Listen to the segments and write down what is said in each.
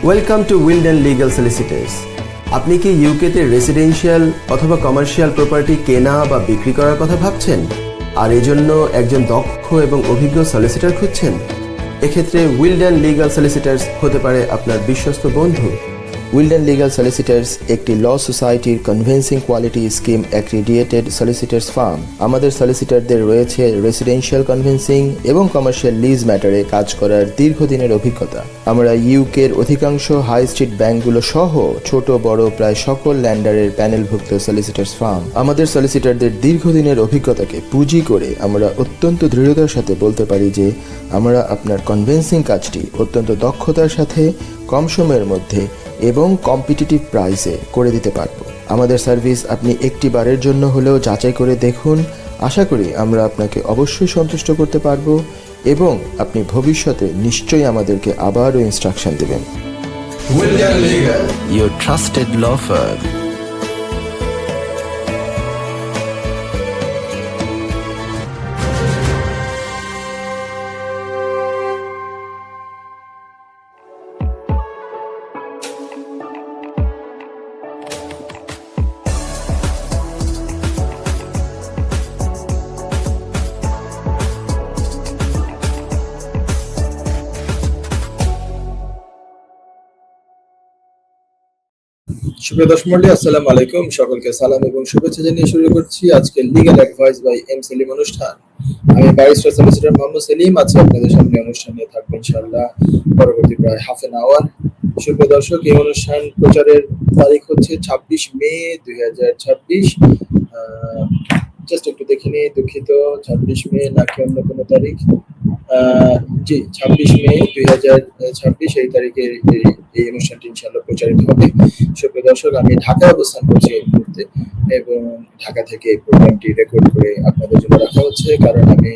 Welcome to Wilden legal solicitors. আপনি কি ইউকেতে রেসিডেন্সিয়াল অথবা কমার্শিয়াল প্রপার্টি কেনা বা বিক্রি করার কথা ভাবছেন আর এজন্য একজন দক্ষ এবং অভিজ্ঞ সলিসিটার খুঁজছেন? এক্ষেত্রে উইলডেন লিগ্যাল সলিসিটার্স হতে পারে আপনার বিশ্বস্ত বন্ধু। উইলডেন লিগ্যাল সলিসিটার্স একটি ল সোসাইটির conveyancing quality scheme accredited solicitors firm. আমাদের সলিসিটারদের রয়েছে রেসিডেন্সিয়াল কনভেন্সিং এবং কমার্শিয়াল লিজ ম্যাটারে কাজ করার দীর্ঘদিনের অভিজ্ঞতা। আমরা ইউকের অধিকাংশ হাই স্ট্রিট ব্যাংকগুলো সহ ছোট বড় প্রায় সকল ল্যান্ডারের প্যানেলভুক্ত সলিসিটার্স ফার্ম। আমাদের সলিসিটারদের দীর্ঘদিনের অভিজ্ঞতাকে পুঁজি করে আমরা অত্যন্ত দৃঢ়তার সাথে বলতে পারি যে আমরা আপনার কনভেন্সিং কাজটি অত্যন্ত দক্ষতার সাথে কম সময়ের মধ্যে এবং কম্পিটিটিভ প্রাইসে করে দিতে পারবো। আমাদের সার্ভিস আপনি একটি বারের জন্য হলেও যাচাই করে দেখুন। আশা করি আমরা আপনাকে অবশ্যই সন্তুষ্ট করতে পারবো এবং আপনি ভবিষ্যতে নিশ্চয়ই আমাদেরকে আবারও ইনস্ট্রাকশন দেবেন। William Legal, Your trusted law firm. সুপ্রিয় দর্শক মণ্ডলী, আসসালামু আলাইকুম। সকলকে সালাম এবং শুভেচ্ছা জানিয়ে শুরু করছি আজকে legal advice by M Selim অনুষ্ঠান। আমি ব্যারিস্টার সলিসিটর মোহাম্মদ সেলিম আছি আপনাদের সামনে। অনুষ্ঠান নিয়ে থাকবো ইনশাআল্লাহ পরবর্তী প্রায় হাফ এন আওয়ার। সুপ্রিয় দর্শক, এই অনুষ্ঠান প্রচারের তারিখ হচ্ছে 26 মে 2026। জাস্ট একটু দেখে নিই, দুঃখিত, 26 মে নাকি অন্য কোনো তারিখ? জি, 26 মে 2026 এই তারিখে এই অনুষ্ঠানটি ইনশাআল্লাহ প্রচারিত হবে। সুপ্রিয় দর্শক, আমি ঢাকায় অবস্থান করছি এই মুহূর্তে এবং ঢাকা থেকে এই প্রোগ্রামটি রেকর্ড করে আপনাদের জন্য রাখা হচ্ছে, কারণ আমি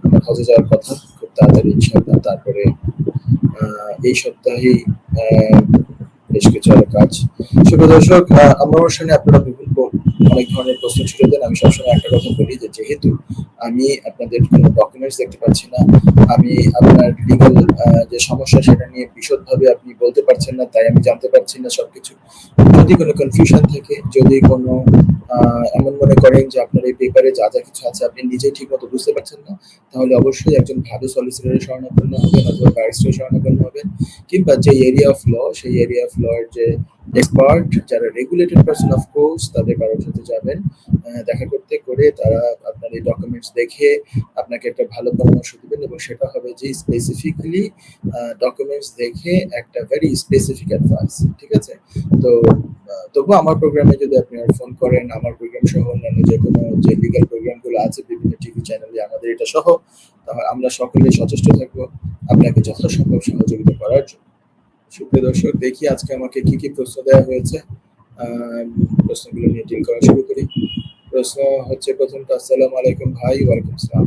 আমার হজে যাওয়ার কথা খুব তাড়াতাড়ি ইনশাআল্লাহ। তারপরে এই সপ্তাহেই বেশ কিছু আরো কাজ। সুপ্রিয় দর্শক, আমার অনুষ্ঠানে আপনারা অনেক ধরনের প্রশ্ন ছুড়ে দেন। আমি সবসময় একটা কথা বলি যে যেহেতু আমি আপনাদের কোনো ডকুমেন্টস দেখতে পাচ্ছি না, আমি আপনার লিগ্যাল যে সমস্যা সেটা নিয়ে বিশদভাবে আপনি বলতে পারছেন না, তাই আমি জানতে পারছি না সবকিছু। যদি কোনো কনফিউশন থাকে, যদি কোনো এমন মনে করেন যে আপনার এই পেপারে যা যা কিছু আছে আপনি নিজেই ঠিক মতো বুঝতে পারছেন না, তাহলে অবশ্যই একজন ভালো সলিসিটরের শরণাপন্ন হবেন অথবা ব্যারিস্টারের শরণাপন্ন হবেন, কিংবা যে এরিয়া অফ ল সেই এরিয়া অফ ল এর যে এক্সপার্ট, যারা রেগুলেটেড পারসন অফ কোর্স, তাদের কারোর সাথে যাবেন দেখা করতে, করে তারা আপনার এই ডকুমেন্টস দেখে আপনাকে একটা ভালো পরামর্শ দেবেন এবং সেটা হবে যে স্পেসিফিক্যালি ডকুমেন্টস দেখে একটা ভেরি স্পেসিফিক অ্যাডভাইস। ঠিক আছে? তো তবু আমার প্রোগ্রামে যদি আপনি ফোন করেন, আমার প্রোগ্রাম সহ অন্যান্য যে কোনো যে লিগ্যাল প্রোগ্রামগুলো আছে বিভিন্ন টিভি চ্যানেলে আমাদের এটা সহ, তাহলে আমরা সকলে সচেষ্ট থাকবো আপনাকে যথাসম্ভব সহযোগিতা করার জন্য। সুপ্রিয় দর্শক, দেখি আজকে আমাকে কি কি প্রশ্ন দেওয়া হয়েছে। প্রশ্নগুলো নিয়ে ডিল করা শুরু করি। প্রশ্ন হচ্ছে প্রথমটা, আসসালামু আলাইকুম ভাই। ওয়ালাইকুম আসসালাম।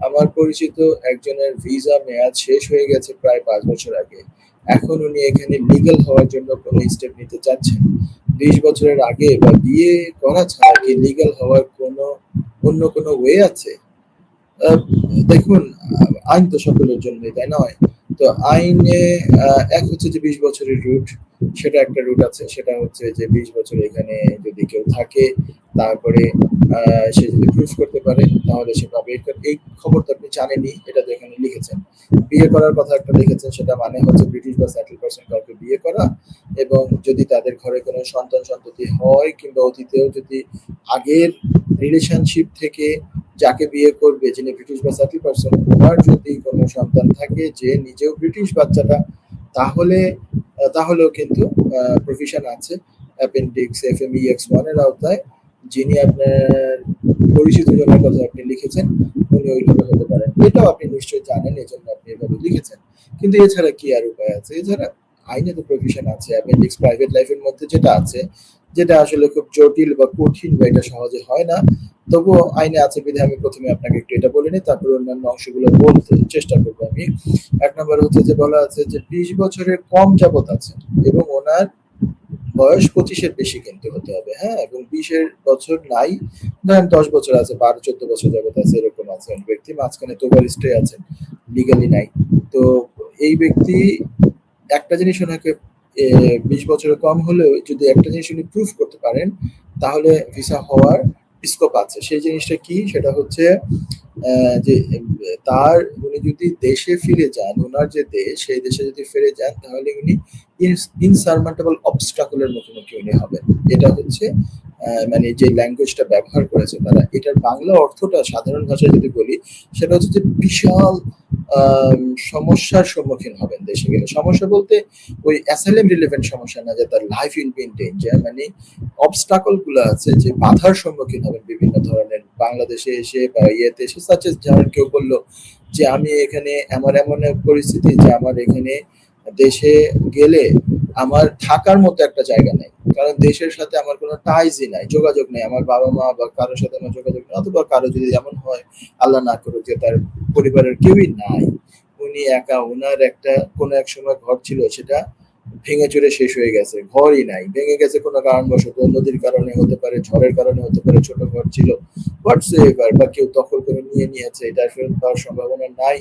আমার পরিচিত একজনের ভিসা মেয়াদ শেষ হয়ে গেছে প্রায় 5 বছর আগে। এখন উনি এখানে লিগ্যাল হওয়ার জন্য কোনো স্টেপ নিতে চাচ্ছেন। 20 বছরের আগে বা বিয়ে করা ছাড়া কি লিগ্যাল হওয়ার অন্য কোনো ওয়ে আছে? দেখুন, আইন তো সকলের জন্যই, তাই নয়? তো আইনে এক হচ্ছে যে 20 বছরের রুট, সেটা একটা রুট আছে। সেটা হচ্ছে যে 20 বছর এখানে যদি কেউ থাকে, তারপরে সে যদি প্রুফ করতে পারে তাহলে সে পাবে। এই খবর তো আপনি জানেনই, এটা তো এখানে লিখেছেন। বিয়ে করার কথা একটা লিখেছেন, সেটা মানে হচ্ছে ব্রিটিশ বা সেটেল পারসন কাউকে বিয়ে করা, এবং যদি তাদের ঘরে কোনো সন্তান সন্ততি হয় কিংবা অতীতেও যদি আগের রিলেশনশিপ থেকে যাকে বিয়ে করবে, যিনি ব্রিটিশ বা সেটেল পারসন, ওনার যদি কোনো সন্তান থাকে যে নিজেও ব্রিটিশ বাচ্চাটা, তাহলেও কিন্তু প্রভিশন আছে অ্যাপেন্ডিক্স FMEX1 এর আওতায়। যিনি আপনার পরিচিত জনের কথা আপনি লিখেছেন, উনি ওইভাবে হতে পারেন। এটাও আপনি নিশ্চয়ই জানেন, এই জন্য আপনি এভাবে লিখেছেন। কিন্তু এছাড়া কি আর উপায় আছে? এছাড়া আইনে তো প্রভিশন আছে। অ্যাপেন্ডিক্স প্রাইভেট লাইফের মধ্যে যেটা আছে, যেটা আসলে খুব জটিল বা কঠিন বা এটা সহজে হয় না, তবুও আইনে আছে বিধায় আমি প্রথমে আপনাকে একটু এটা বলে নিই, তারপর অন্যান্য অংশগুলো বলতে চেষ্টা করবো আমি। এক নম্বর হচ্ছে যে বলা আছে যে 20 বছরের কম যাবত আছে এবং ওনার বয়স 25-এর বেশি কিন্তু হতে হবে, হ্যাঁ, এবং 20-এর বছর নাই, ধরেন 10 বছর আছে, 12-14 বছর যাবত আছে, এরকম আছে ব্যক্তি। মাঝখানে তো স্টে আছেন, লিগালি নাই। তো এই ব্যক্তি একটা জিনিস ওনাকে 20 বছরের কম হলেও যদি একটা জিনিস উনি প্রুভ করতে পারেন, তাহলে ভিসা হওয়ার স্কোপ আছে। সেই জিনিসটা কি? সেটা হচ্ছে যে তার উনি যদি দেশে ফিরে যান, ওনার যে দেশ সেই দেশে যদি ফিরে যান, তাহলে উনি ইনসারমান্টেবল অবস্টাকলের মুখোমুখি উনি হবেন। এটা হচ্ছে মানে যে ল্যাঙ্গুয়েজটা ব্যবহার করেছে তারা, এটার বাংলা অর্থটা সাধারণ ভাষায় যদি বলি, সেটা হচ্ছে যে বিশাল সমস্যার সম্মুখীন হবেন দেশে গেলে। সমস্যা বলতে ওই অ্যাসাইলাম রিলেভেন্ট সমস্যা না, যে তার life will be in danger, মানে অবস্টাকল গুলো আছে, যে বাধার সম্মুখীন হবেন বিভিন্ন ধরনের বাংলাদেশে এসে বা ইয়েতে এসে। সাচেস ধরেন কেউ বললো যে আমি এখানে, আমার এমন এক পরিস্থিতি যে আমার এখানে দেশে গেলে আমার থাকার মতো একটা জায়গা নেই, কারণ দেশের সাথে আমার কোনো টাইজই নাই, যোগাযোগ নেই, আমার বাবা মা বা কারোর সাথে আমার যোগাযোগ নেই। অথবা কারো যদি এমন হয়, আল্লাহ না করুক, যে তার পরিবারের কেউই নাই, উনি একা, ওনার একটা কোনো এক সময় ঘর ছিল, সেটা ভেঙে চুরে শেষ হয়ে গেছে, ঘরই নাই, ভেঙে গেছে কোনো কারণবশত, নদীর কারণে হতে পারে, ঝড়ের কারণে হতে পারে, ছোট ঘর ছিল, হোয়াটসএভার, বা কেউ দখল করে নিয়ে নিয়েছে, এটা ফেরত পাওয়ার সম্ভাবনা নাই,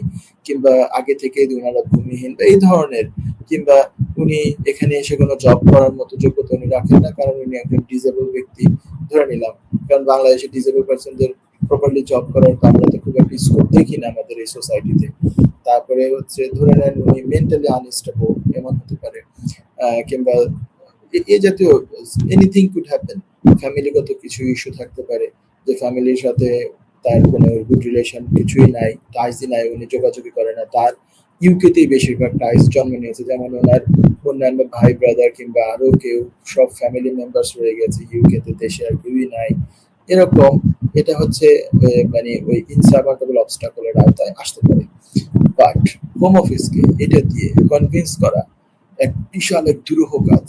কিংবা আগে থেকে ওনারা ভূমিহীন বা এই ধরনের, কিংবা উনি এখানে এসে কোনো জব করার মতো যোগ্যতা উনি রাখেন না, কারণ উনি একজন ডিজেবল ব্যক্তি ধরে নিলাম, কারণ বাংলাদেশে ডিজেবল পার্সনদের প্রপারলি জব করার তো আমরা তো খুব একটা স্কোপ দেখি না আমাদের এই সোসাইটিতে। তারপরে হচ্ছে ধরে নেন উনি মেন্টালি আনস্টেবল, এমন হতে পারে, কিংবা এই জাতীয় এনিথিং কুড হ্যাপেন। ফ্যামিলিগত কিছু ইস্যু থাকতে পারে, যে ফ্যামিলির সাথে তার কোনো গুড রিলেশন কিছুই নাই, টাইসই নাই, উনি যোগাযোগই করে না, তার ইউকেতেই বেশিরভাগ টাইস জন্ম নিয়েছে, যেমন ওনার অন্যান্য ভাই ব্রাদার কিংবা আরো কেউ, সব ফ্যামিলি মেম্বার্স রয়ে গেছে ইউকেতে, দেশে আর কেউই নাই, এরকম। এটা হচ্ছে মানে ওই ইনসার্ভান্টেবল অবস্টাকলের আওতায় আসতে পারে। বাট হোম অফিসকে এটা দিয়ে কনভিন্স করা এক বিশাল এক দুরূহ কাজ।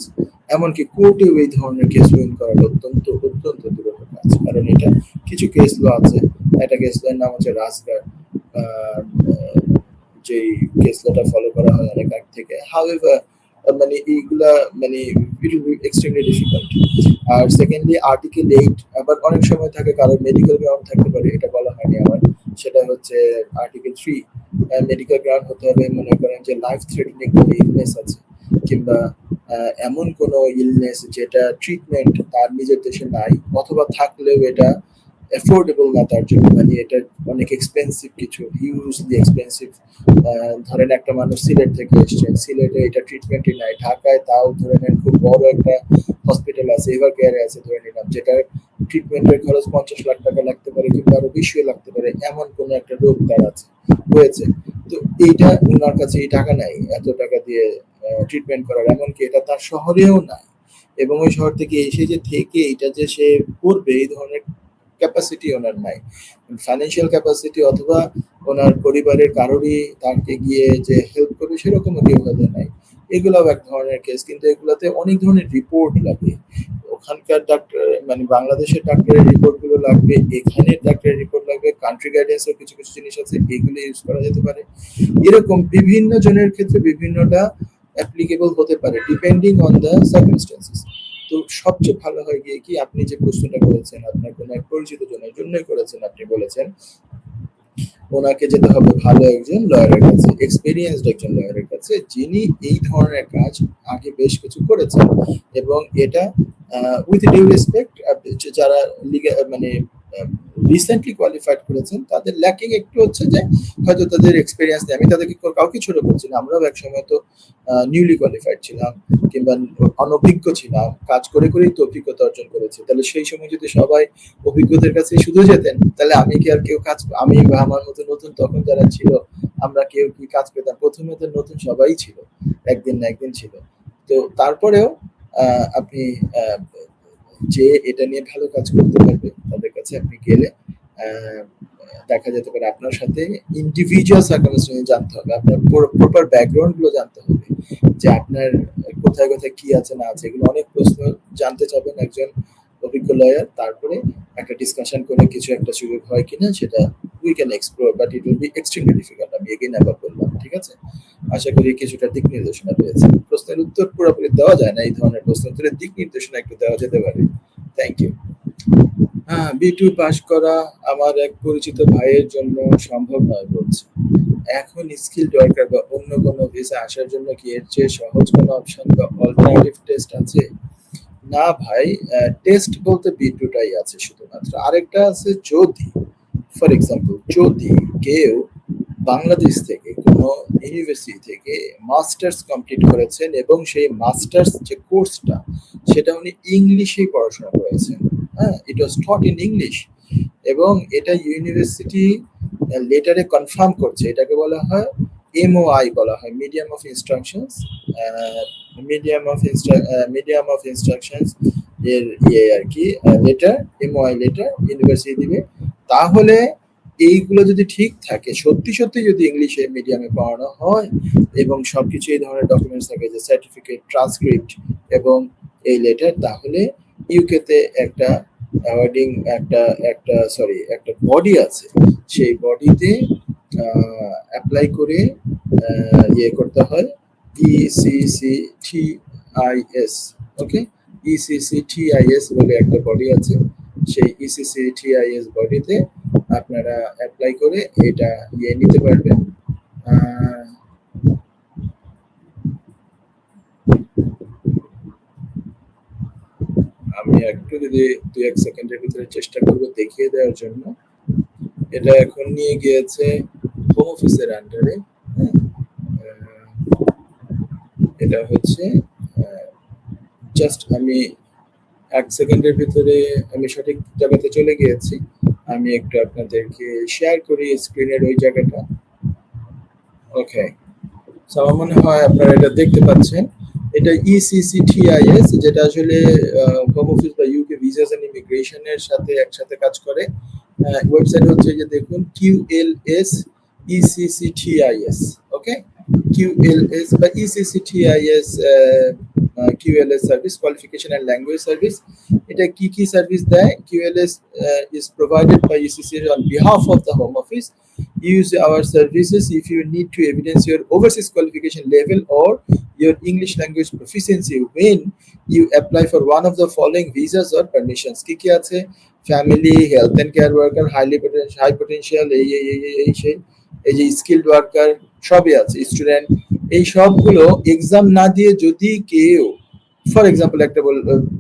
এমনকি কোর্টেও এই ধরনের কেস উইন করা অত্যন্ত অত্যন্ত দুরূহ কাজ, কারণ এটা কিছু কেস ল আছে। একটা কেস লয়ের নাম হচ্ছে রাজগার্ড, যেই কেস লটা ফলো করা হয় অনেক আগ থেকে। হাউএভার মানে এইগুলা মানে it will be extremely difficult. আর সেকেন্ডলি আর্টিকেল 8 আবার অনেক সময় থাকে, কারো মেডিকেল গ্রাউন্ড থাকতে পারে, এটা বলা হয়নি আমার, সেটা হচ্ছে আর্টিকেল 3। মেডিকেল গ্রাউন্ড হতে হবে, মনে করেন যে লাইফ থ্রেটনিং কোনো ইলনেস আছে, কিংবা এমন কোনো ইলনেস যেটা ট্রিটমেন্ট তার নিজের দেশে নাই, অথবা থাকলেও এটা অ্যাফোর্ডেবল না তার জন্য, মানে এটা অনেক এক্সপেন্সিভ কিছু, হিউজলি এক্সপেন্সিভ। ধরেন একটা মানুষ সিলেট থেকে এসছেন, সিলেটে এটা ট্রিটমেন্টই নাই, ঢাকায় তাও ধরে নেন খুব বড় একটা হসপিটাল আছে, এভার কেয়ারে আছে ধরে নিলাম, যেটা ট্রিটমেন্টের খরচ 50 লাখ টাকা লাগতে পারে, কিংবা আরো বেশিও লাগতে পারে, এমন কোন একটা রোগ তার আছে, হয়েছে। তো এইটা ওনার কাছে এই টাকা নাই এত টাকা দিয়ে ট্রিটমেন্ট করার, এমনকি এটা তার শহরেও নাই, এবং ওই শহর থেকে এসে যে থেকে এটা যে সে করবে, এই ধরনের ক্যাপাসিটি ওনার নাই, ফাইন্যান্সিয়াল ক্যাপাসিটি, অথবা ওনার পরিবারের কারোরই তাকে গিয়ে যে হেল্প করবে সেরকমও কেউ হয়তো নাই। এগুলাও এক ধরনের কেস, কিন্তু এগুলাতে অনেক ধরনের রিপোর্ট লাগে, ওখানকার ডাক্তার মানে বাংলাদেশের ডাক্তারের রিপোর্ট গুলো লাগবে, এখানের ডাক্তারের রিপোর্ট লাগবে, কান্ট্রি গাইডেন্স এর কিছু কিছু জিনিস আছে, এগুলো ইউজ করা যেতে পারে। এরকম বিভিন্ন জনের ক্ষেত্রে বিভিন্নটা অ্যাপ্লিকেবল হতে পারে, ডিপেন্ডিং অন দ্য সার্কামস্টেন্সেস। তো সবচেয়ে ভালো হয় গিয়ে কি, আপনি যে প্রশ্নটা করেছেন আপনার কোনো এক পরিচিত জনের জন্যই করেছেন, আপনি বলেছেন ওনাকে যেতে হবে ভালো একজন লয়ারের কাছে, এক্সপেরিয়েন্সড একজন লয়ারের কাছে, যিনি এই ধরনের কাজ আগে বেশ কিছু করেছেন, এবং এটা উইথ ডিউ রেসপেক্ট, যারা মানে রিসেন্টলি কোয়ালিফাইড করেছেন তাদের ল্যাকিং একটু হচ্ছে যে হয়তো তাদের এক্সপেরিয়েন্স নেই। আমি তাদেরকে কাউকে ছোট করছি না, আমরাও এক সময় তো নিউলি কোয়ালিফাইড ছিলাম, কিংবা অনভিজ্ঞ ছিলাম, কাজ করে করেই তো অভিজ্ঞতা অর্জন করেছি। তাহলে সেই সময় যদি সবাই অভিজ্ঞদের কাছে শুধু যেতেন, তাহলে আমি কি আর কেউ কাজ, আমি বা আমার মতো নতুন তখন যারা ছিল, আমরা কেউ কি কাজ পেতাম? প্রথমে তো নতুন সবাই ছিল, একদিন না একদিন ছিল। তো তারপরেও আপনি যে এটা নিয়ে ভালো কাজ করতে পারবে তাদের কাছে আপনি গেলে দেখা যেতে পারে আপনার সাথে ইন্ডিভিজুয়াল সার্কামস্টেন্স জানতে হবে, আপনার প্রপার ব্যাকগ্রাউন্ড গুলো জানতে হবে, যে আপনার কোথায় কোথায় কি আছে না আছে, এগুলো অনেক প্রশ্ন জানতে চাবেন একজন অভিজ্ঞ লয়ার। তারপরে একটা ডিসকাশন করে কিছু একটা সুযোগ হয় কিনা সেটা we can explore, but it will be extremely difficult. আমি এগেইন আবার বললাম, ঠিক আছে? আশা করি কিছুটা দিক নির্দেশনা পেয়েছেন। প্রশ্নের উত্তর পুরোপুরি দেওয়া যায় না, এই ধরনের প্রশ্ন উত্তরের দিক নির্দেশনা একটু দেওয়া যেতে পারে। Thank you. হ্যাঁ, B2 পাস করা আমার এক পরিচিত ভাইয়ের জন্য সম্ভব নয় বলছে। এখন স্কিলড ওয়ার্কার বা অন্য কোনো ভিসা আসার জন্য কি এর চেয়ে সহজ কোনো অপশন বা অল্টারনেটিভ টেস্ট আছে? না ভাই, টেস্ট বলতে B2টাই আছে শুধুমাত্র। আরেকটা আছে যদি, ফর এক্সাম্পল, যদি কেউ বাংলাদেশ থেকে কোনো ইউনিভার্সিটি থেকে মাস্টার্স কমপ্লিট করেছেন এবং সেই মাস্টার্স যে কোর্সটা সেটা উনি ইংলিশেই পড়াশোনা করেছেন, হ্যাঁ, ইট ওয়াজ টট ইন ইংলিশ, এবং এটা ইউনিভার্সিটি লেটারে কনফার্ম করছে, এটাকে বলা হয় MOI বলা হয়, medium of instructions, medium of instructions এর আর কি লেটার, MOI লেটার ইউনিভার্সিটি দিবে। তাহলে এইগুলো যদি ঠিক থাকে, সত্যি সত্যি যদি ইংলিশে মিডিয়ামে পড়ানো হয় এবং সবকিছু এই ধরনের ডকুমেন্টস থাকে, যে সার্টিফিকেট, ট্রান্সক্রিপ্ট এবং এই লেটার, তাহলে ইউকেতে একটা অ্যাওয়ার্ডিং একটা বডি আছে, সেই বডিতে অ্যাপ্লাই করে ইয়ে করতে হয়, ECCTIS, ওকে, ECCTIS বলে একটা বডি আছে, সেই ECCTIS বডিতে আপনারা অ্যাপ্লাই করে এটা ইয়ে নিতে পারবেন। আমি একটু যদি 2-1 সেকেন্ডের ভিতরে চেষ্টা করব দেখিয়ে দেওয়ার জন্য। এটা এখন নিয়ে গিয়েছে হোম অফিসের আন্ডারে, এটা হচ্ছে জাস্ট আমি 1 সেকেন্ডের ভিতরে আমি সঠিক জায়গাতে চলে গিয়েছি, আমি একটু আপনাদেরকে শেয়ার করি স্ক্রিনের ওই জায়গাটা। ওকে, সো আমার মনে হয় আপনারা এটা দেখতে পাচ্ছেন, এটা ECCTIS, যেটা আসলে হোম অফিস বা ইউকে ভিসাস এন্ড ইমিগ্রেশনের সাথে একসাথে কাজ করে। ওয়েবসাইট হচ্ছে যে দেখুন QLS ECCTIS, ওকে, QLS বা ECCTIS QLS service, qualification and language service. এটা কি কি সার্ভিস দেয়? QLS is provided by ECC on behalf of the Home Office. Use our services if you need to evidence your overseas qualification level or your English language proficiency when you apply for one of the following visas or permissions. কি কি আছে? Family, health and care worker, high potential, এই যে skilled worker, সবই আছে, student, এই সবগুলো exam না দিয়ে যদি কেউ, ফর এক্সাম্পল একটা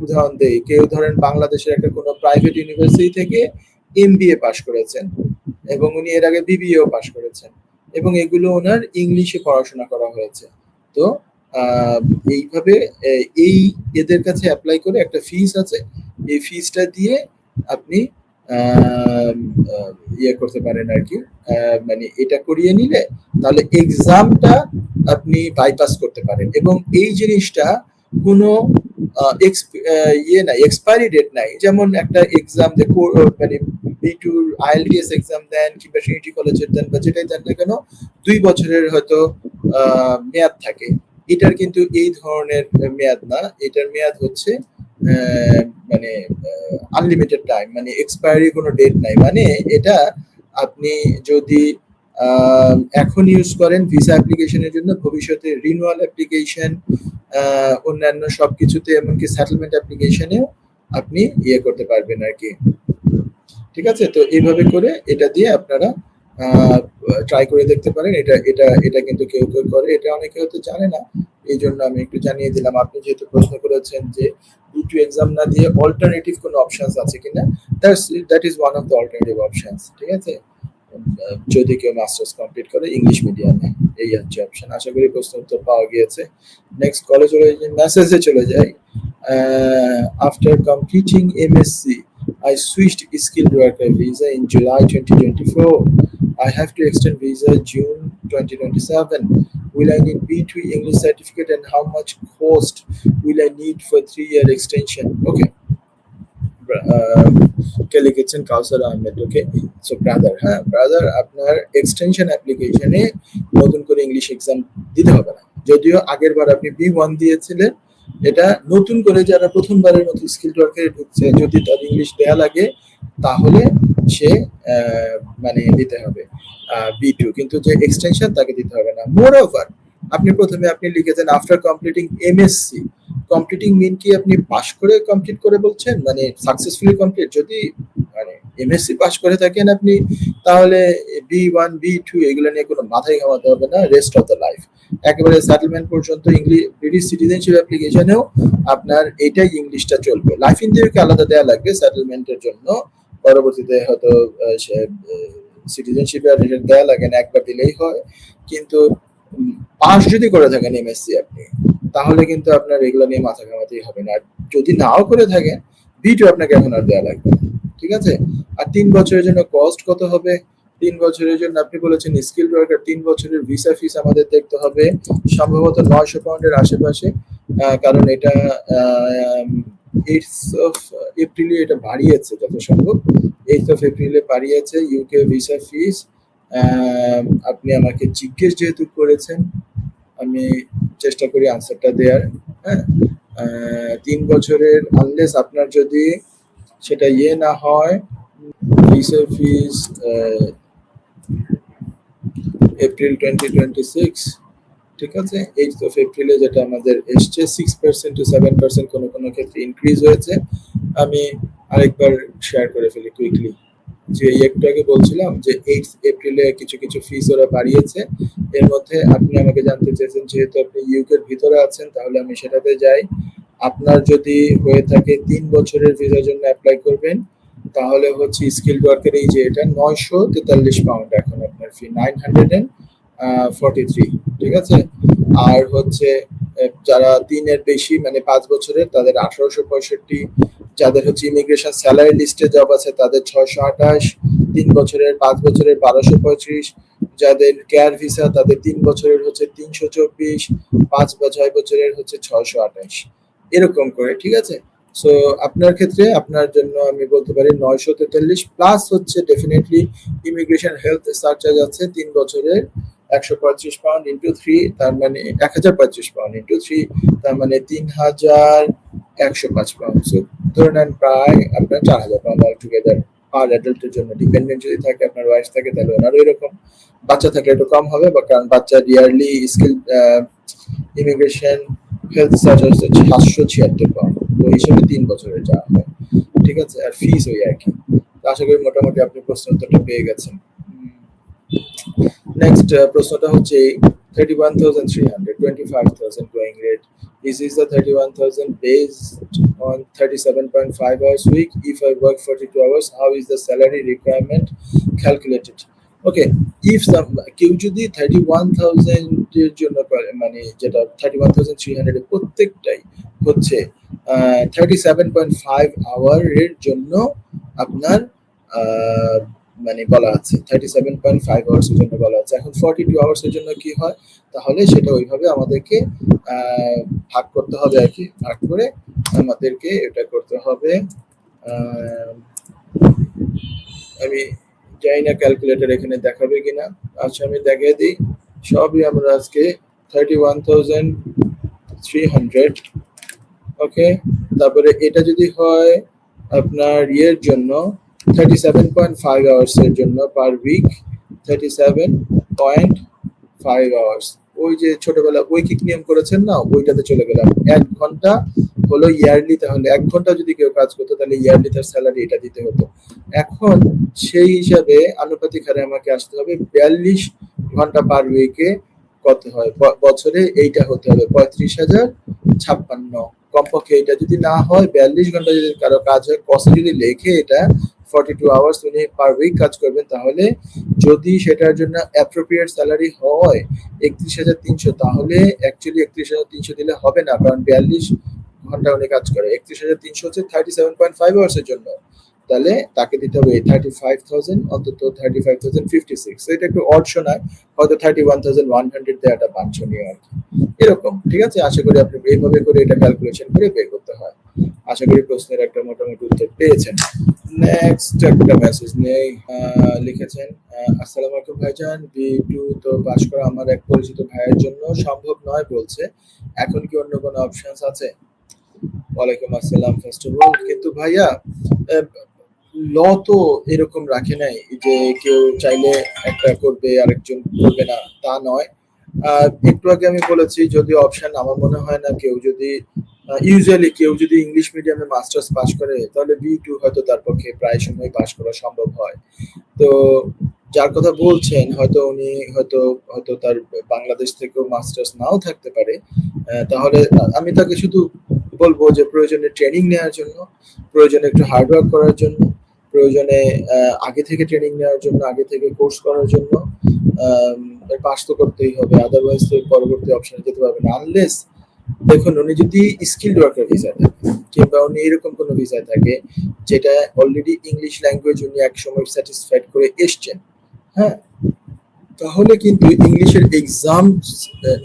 উদাহরণ দেই, কেউ ধরেন বাংলাদেশের একটা কোনো প্রাইভেট ইউনিভার্সিটি থেকে MBA পাশ করেছেন এবং উনি এর আগে BBAও পাশ করেছেন এবং এগুলো ওনার ইংলিশে পড়াশোনা করা হয়েছে, তো এইভাবে এই এদের কাছে অ্যাপ্লাই করে একটা ফিস আছে, এই ফিসটা দিয়ে আপনি ইয়ে করতে পারেন আর কি, মানে এটা করিয়ে নিলে তাহলে এক্সামটা আপনি বাইপাস করতে পারেন। এবং এই জিনিসটা কোনো ইয়ে নাই, এক্সপায়ারি ডেট নাই। যেমন একটা এক্সাম মানে B2 IELTS এক্সাম দেন কিংবা ট্রিনিটি কলেজের দেন বা যেটাই দেন না কেন, 2 বছরের হয়তো মেয়াদ থাকে, এটার কিন্তু এই ধরনের মেয়াদ না, এটার মেয়াদ হচ্ছে মানে আনলিমিটেড টাইম, মানে এক্সপায়ারি কোনো ডেট নাই। মানে এটা আপনি যদি এখন ইউজ করেন ভিসা অ্যাপ্লিকেশনের জন্য, ভবিষ্যতে রিনিউয়াল অ্যাপ্লিকেশন, অন্যান্য সবকিছুতে, এমনকি সেটেলমেন্ট অ্যাপ্লিকেশনেও আপনি ইয়ে করতে পারবেন আর কি। ঠিক আছে, তো এইভাবে করে এটা দিয়ে আপনারা ট্রাই করে দেখতে পারেন। এটা কিন্তু কেউ কেউ করে, এটা অনেকে হয়তো জানে না, এই জন্য আমি একটু জানিয়ে দিলাম। আপনি যেহেতু প্রশ্ন করেছেন যে B2 এক্সাম না দিয়ে অল্টারনেটিভ কোনো অপশনস আছে কিনা, that is one of the alternative options. ঠিক আছে, যদি কেউ মাস্টার্স কমপ্লিট করে ইংলিশ মিডিয়ামে, এই হচ্ছে অপশন। আশা করি প্রশ্ন উত্তর পাওয়া গিয়েছে। নেক্সট কলে চলে যাই, মেসেজে চলে যাই। After completing MSc I switched skilled worker visa in July 2024. I have to extend visa June 2027. Will I need B2 English certificate and how much cost will I need for 3-year extension? Okay. কে লিখেছেন? কাউসার আহমেদ। ওকে, so brother, হ্যাঁ brother, আপনার extension অ্যাপ্লিকেশনে নতুন করে English exam দিতে হবে না। যদিও আগের বার আপনি B1 দিয়েছিলেন, এটা নতুন করে যারা প্রথমবারের মতো স্কিলড ওয়ার্কারে ঢুকছে, যদি তার ইংলিশ দেয়া লাগে তাহলে সে মানে দিতে হবে B2, কিন্তু যে এক্সটেনশন তাকে দিতে হবে না। মোর ওভার আপনি প্রথমে আপনি লিখেছেন আফটার কমপ্লিটিং MSc, কমপ্লিটিং মিন কি আপনি পাস করে কমপ্লিট করে বলছেন, মানে সাকসেসফুলি কমপ্লিট? যদি মানে এমএসসি পাস করে থাকেন আপনি, তাহলে B1 B2 এগুলো নিয়ে কোনো মাথায় ঘামাতে হবে না রেস্ট অফ দ্য লাইফ। একেবারে সেটেলমেন্ট পর্যন্ত ইংলিশ ব্রিটিশ সিটিজেনশিপ অ্যাপ্লিকেশনেও আপনার এটাই ইংলিশটা চলবে। লাইফ ইন্টারভিউকে আলাদা দেওয়া লাগবে সেটেলমেন্টের জন্য, পরবর্তীতে হয়তো সিটিজেনশিপ দেওয়া লাগে না, একবার দিলেই হয়। কিন্তু পাস যদি করে থাকেন এমএসসি আপনি, তাহলে কিন্তু আপনার এগুলো নিয়ে মাথা ঘামাতেই হবে না। আর যদি নাও করে থাকেন B2 আপনাকে এখন আর দেওয়া লাগবে না, ঠিক আছে। আর 3 বছরের জন্য কস্ট কত হবে? 3 বছরের জন্য আপনি বলেছেন স্কিল ওয়ার্কার, 3 বছরের ভিসা ফিস আমাদের দেখতে হবে সম্ভবত 900 পাউন্ডের আশেপাশে, কারণ এটা 8th অফ এপ্রিলে এটা বাড়িয়েছে যত সম্ভব, 8th অফ এপ্রিলে বাড়িয়েছে ইউকে ভিসা ফিস। আপনি আমাকে জিজ্ঞেস যেহেতু করেছেন, আমি চেষ্টা করি আনসারটা দেওয়ার। হ্যাঁ, 3 বছরের, আনলেস আপনার যদি সেটা না হয়, ভিসা ফিস এপ্রিল 2026, ঠিক আছে। 8th অফ এপ্রিলে যেটা আমাদের এসছে 6% to 7% কোনো কোনো ক্ষেত্রে ইনক্রিজ হয়েছে। আমি আরেকবার শেয়ার করে ফেলি কুইকলি, যে একটু আগে বলছিলাম যে 8th এপ্রিলে কিছু কিছু ফিস ওরা বাড়িয়েছে। এর মধ্যে আপনি আমাকে জানতে চেয়েছেন যেহেতু আপনি ইউকের ভিতরে আছেন, তাহলে আমি সেটাতে যাই। আপনার যদি হয়ে থাকে 3 বছরের ভিসার জন্য অ্যাপ্লাই করবেন, তাহলে হচ্ছে স্কিলড ওয়ার্কার, এই যে এটা 943 পাউন্ড এখন আপনার ফি, 943, ঠিক আছে। আর হচ্ছে যারা 3 এর বেশি মানে 5 বছরের, তাদের 1865, যাদের হচ্ছে ইমিগ্রেশন স্যালারি লিস্টে জব আছে তাদের 628, 3 বছরের 5 বছরের 1235, যাদের কেয়ার ভিসা তাদের 3 বছরের হচ্ছে 324, 5 বা 6 বছরের হচ্ছে 628, এরকম করে, ঠিক আছে। সো আপনার ক্ষেত্রে আপনার জন্য আমি বলতে পারি 943 প্লাস হচ্ছে ডেফিনেটলি ইমিগ্রেশন হেলথ সারচার্জ আছে 3 বছরের 135 পাউন্ড ইন্টু 3, তার মানে 1025 পাউন্ড ইন্টু 3, তার মানে 3105 পাউন্ড। সো ধরে নেন প্রায় আপনার 4000 পাউন্ড অল টুগেদার পার অ্যাডাল্টের জন্য। ডিপেন্ডেন্ট যদি থাকে, আপনার ওয়াইফ থাকে, তাহলে ওনারও এরকম। বাচ্চা থাকলে একটু কম হবে, বা কারণ বাচ্চার yearly skill immigration health surcharge হচ্ছে 776 পাউন্ড, তো হিসেবে 3 বছরের যাওয়া হয়, ঠিক আছে। আর ফিস ওই একই। তো আশা করি মোটামুটি আপনি প্রশ্ন উত্তরটা পেয়ে গেছেন। নেক্সট প্রশ্নটা হচ্ছে 31,300, 25,000 going rate. This is the 31,000 based on 37.5 hours week. If I work 42 hours, how is the salary requirement calculated? Okay, if কেউ যদি 31,000 এর জন্য মানে যেটা 31,300 এর প্রত্যেকটাই হচ্ছে 37.5 আওয়ার এর জন্য আপনার মানে বলা আছে 37.5 আওয়ার্স এর জন্য বলা আছে। এখন 42 আওয়ার্স এর জন্য কি হয়, তাহলে সেটা ওইভাবে আমাদেরকে ভাগ করতে হবে আর কি, ভাগ করে আমাদেরকে এটা করতে হবে। আমি জানি না ক্যালকুলেটর এখানে দেখাবে কিনা, আচ্ছা আমি দেখিয়ে দিই। সবই আমরা আজকে 31,300, ওকে। তারপরে এটা যদি হয় আপনার ইয়ের জন্য 37.5 আওয়ার্স এর জন্য পার উইক, 37.5 আওয়ার্স, ওই যে ছোটবেলা ঐকিক নিয়ম করেছেন না, ওইটাতে চলে গেলাম। 1 ঘন্টা হলো ইয়ারলি, তাহলে 1 ঘন্টা যদি কেউ কাজ করতো তাহলে ইয়ারলি তার স্যালারি এটা দিতে হতো। এখন সেই হিসাবে আনুপাতিক হারে আমাকে আসতে হবে 42 ঘন্টা পার উইকে কত হয় বছরে, এইটা হতে হবে 35,056। কমপক্ষে এটা যদি না হয় 42 ঘন্টা যদি কারো কাজ হয়, কসে যদি লেখে এটা 42 আওয়ার্স উনি পার উইক কাজ করবেন, তাহলে যদি সেটার জন্য অ্যাপ্রোপ্রিয়েট স্যালারি হয় 31,300, তাহলে অ্যাকচুয়ালি 31,300 দিলে হবে না, কারণ 42 ঘন্টা উনি কাজ করে। 31,300 হচ্ছে 37.5 আওয়ার্স এর জন্য, তাহলে তাকে দিতে হবে 35,000, অন্তত 35,056। এটা একটু অড শোনায়, হয়তো 31,100 দেওয়াটা বাঞ্ছনীয় আর কি, এরকম, ঠিক আছে। আশা করি আপনি এইভাবে করে এটা ক্যালকুলেশন করে বের করতে হয়। আশা করি প্রশ্নের একটা মোটামুটি উত্তর পেয়েছেন। নেক্সট একটা মেসেজ নেই, লিখেছেন আসসালামু আলাইকুম ভাইজান, B2 তো পাস করা আমার এক পরিচিত ভাইয়ের জন্য সম্ভব নয় বলছে, এখন কি অন্য কোনো অপশনস আছে? ওয়ালাইকুম আসসালাম ফার্স্ট অফ অল। কিন্তু ভাইয়া ল তো এরকম রাখে নাই যে কেউ চাইলে একটা করবে আরেকজন করবে না, তা নয়। একটু আগে আমি বলেছি যদি অপশন, আমার মনে হয় না কেউ যদি ইউজুয়ালি কেউ যদি ইংলিশ মিডিয়ামে মাস্টার্স পাস করে তাহলে B2 হয়তো তার পক্ষে প্রায় সময় পাস করা সম্ভব হয়। তো যার কথা বলছেন হয়তো উনি হয়তো হয়তো তার বাংলাদেশ থেকেও মাস্টার্স নাও থাকতে পারে। তাহলে আমি তাকে শুধু বলবো যে প্রয়োজনে ট্রেনিং নেওয়ার জন্য, প্রয়োজনে একটু হার্ড ওয়ার্ক করার জন্য, প্রয়োজনে আগে থেকে ট্রেনিং নেওয়ার জন্য, আগে থেকে কোর্স করার জন্য পাস তো করতেই হবে, আদারওয়াইজ তো পরবর্তী অপশনে যেতে পারবে না। আনলেস দেখুন উনি যদি স্কিলড ওয়ার্কার ভিসায় থাকে কিংবা উনি এরকম কোনো ভিসায় থাকে যেটা অলরেডি ইংলিশ ল্যাঙ্গুয়েজ উনি এক সময় স্যাটিসফাইড করে এসছেন, হ্যাঁ, তাহলে কিন্তু ইংলিশের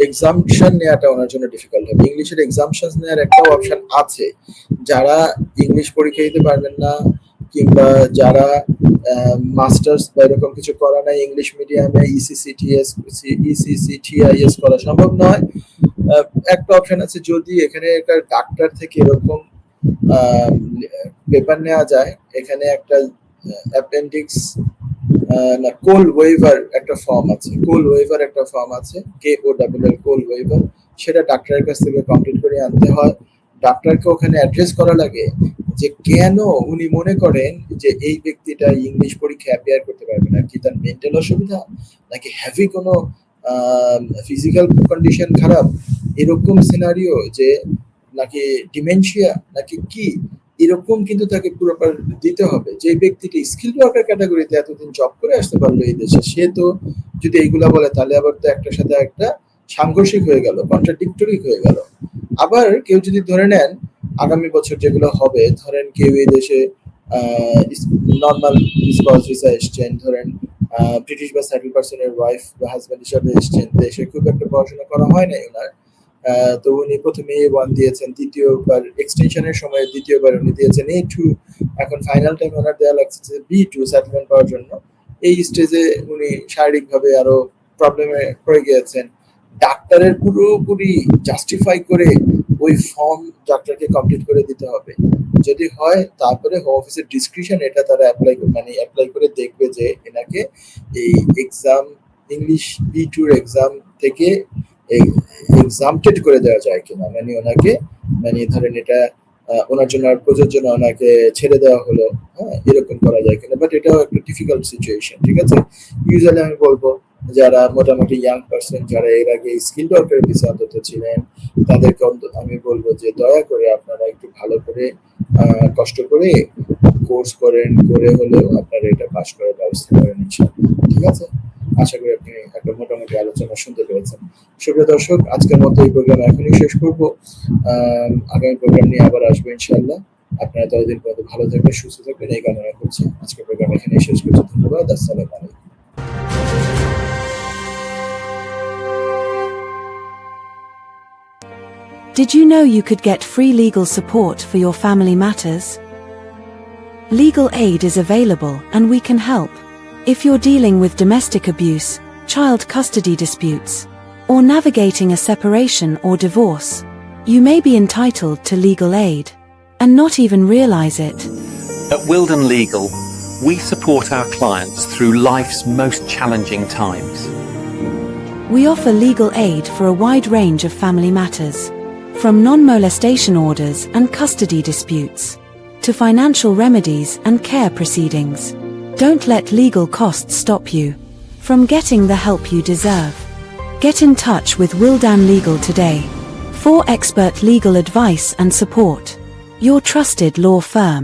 এক্সামশন নেওয়াটা ওনার জন্য ডিফিকাল্ট হবে। ইংলিশের এক্সামশন নেওয়ার একটা অপশন আছে, যারা ইংলিশ পরীক্ষা দিতে পারবেন না কিংবা যারা মাস্টার্স বা এরকম কিছু করা নাই ইংলিশ মিডিয়ামে, ইসিসিটিআইএস করা সম্ভব নয়, একটা অপশন আছে যদি এখানে ডাক্তার থেকে এরকম পেপার নেওয়া যায়, এখানে একটা অ্যাপেন্ডিক্স না কোল ওয়েভার একটা ফর্ম আছে, কোল ওয়েভার একটা ফর্ম আছে, KOLL কোল ওয়েভার, সেটা ডাক্তারের কাছ থেকে কমপ্লিট করে আনতে হয়। ডাক্তারকে ওখানে অ্যাড্রেস করা লাগে যে কেন উনি মনে করেন যে এই ব্যক্তিটা ইংলিশ পরীক্ষা অ্যাপিয়ার করতে পারবে না, কি তার মেন্টাল অসুবিধা নাকি হেভি কোনো ফিজিক্যাল কন্ডিশন খারাপ, এরকম সিনারিও যে নাকি ডিমেনশিয়া নাকি কি, এরকম কিন্তু তাকে পুরোপুরি দিতে হবে। যে ব্যক্তিটি স্কিল ওয়ার্কার ক্যাটাগরিতে এতদিন জব করে আসতে পারলো এই দেশে, সে তো যদি এইগুলা বলে তাহলে আবার তো একটার সাথে একটা সাংঘর্ষিক হয়ে গেল, কন্ট্রাডিক্টরি হয়ে গেল। আবার কেউ যদি ধরে নেন আগামী বছর যেগুলো হবে, ধরেন কেউ এই দেশে নর্মাল স্পাউস ভিসা এসছেন, ধরেন ব্রিটিশ বা সেটেল পার্সনের ওয়াইফ বা হাজব্যান্ড হিসাবে এসছেন, দেশে খুব একটা পড়াশোনা করা হয় নাই ওনার, তো উনি প্রথমে A1 দিয়েছেন, দ্বিতীয়বার এক্সটেনশনের সময় দ্বিতীয়বার উনি দিয়েছেন A2, এখন ফাইনাল টাইম ওনার দেওয়া লাগছে যে B2 সেটেলমেন্ট পাওয়ার জন্য। এই স্টেজে উনি শারীরিকভাবে আরো প্রবলেমে পড়ে গিয়েছেন। ডাক্তারের পুরোপুরি জাস্টিফাই করে ওই ফর্ম ডাক্তারকে কমপ্লিট করে দিতে হবে। যদি হয় তারপরে হোম অফিসের ডিসক্রিপশন এটা তারা অ্যাপ্লাই করে দেখবে যে এনাকে এই এক্সাম ইংলিশ B2 এক্সাম থেকে এক্সামটেড করে দেওয়া যায় কিনা, মানে ওনাকে ধরেন এটা ওনার জন্য আর প্রযোজ্য না, ওনাকে ছেড়ে দেওয়া হলো, হ্যাঁ, এরকম করা যায় কিনা। বাট এটাও একটা ডিফিকাল্ট সিচুয়েশন, ঠিক আছে। ইউজুয়ালি আমি বলবো যারা মোটামুটি ইয়াং পার্সন, যারা এর আগে স্কিলড ওয়ার্কার ভিসা অন্তত ছিলেন, তাদেরকে আমি বলবো যে দয়া করে আপনারা একটু ভালো করে কষ্ট করে কোর্স করেন, করে হলেও আপনারা এটা পাস করার ব্যবস্থা করেন ইনশাআল্লাহ, ঠিক আছে। আশা করি আপনি একটা মোটামুটি আলোচনা শুনতে পেরেছেন। সুপ্রিয় দর্শক, আজকের মতো এই প্রোগ্রাম এখনই শেষ করবো। আগামী প্রোগ্রাম নিয়ে আবার আসবো ইনশাআল্লাহ। আপনারা ততদিন পর্যন্ত ভালো থাকবেন, সুস্থ থাকবেন এই কামনা করছি। আজকের প্রোগ্রাম এখানেই শেষ করছি। ধন্যবাদ। আসসালামু আলাইকুম। Did you know you could get free legal support for your family matters? Legal aid is available and we can help. If you're dealing with domestic abuse, child custody disputes, or navigating a separation or divorce, you may be entitled to legal aid and not even realize it. At Wilden Legal, we support our clients through life's most challenging times. We offer legal aid for a wide range of family matters, from non-molestation orders and custody disputes, to financial remedies and care proceedings. Don't let legal costs stop you from getting the help you deserve. Get in touch with Wildan Legal today for expert legal advice and support. Your trusted law firm.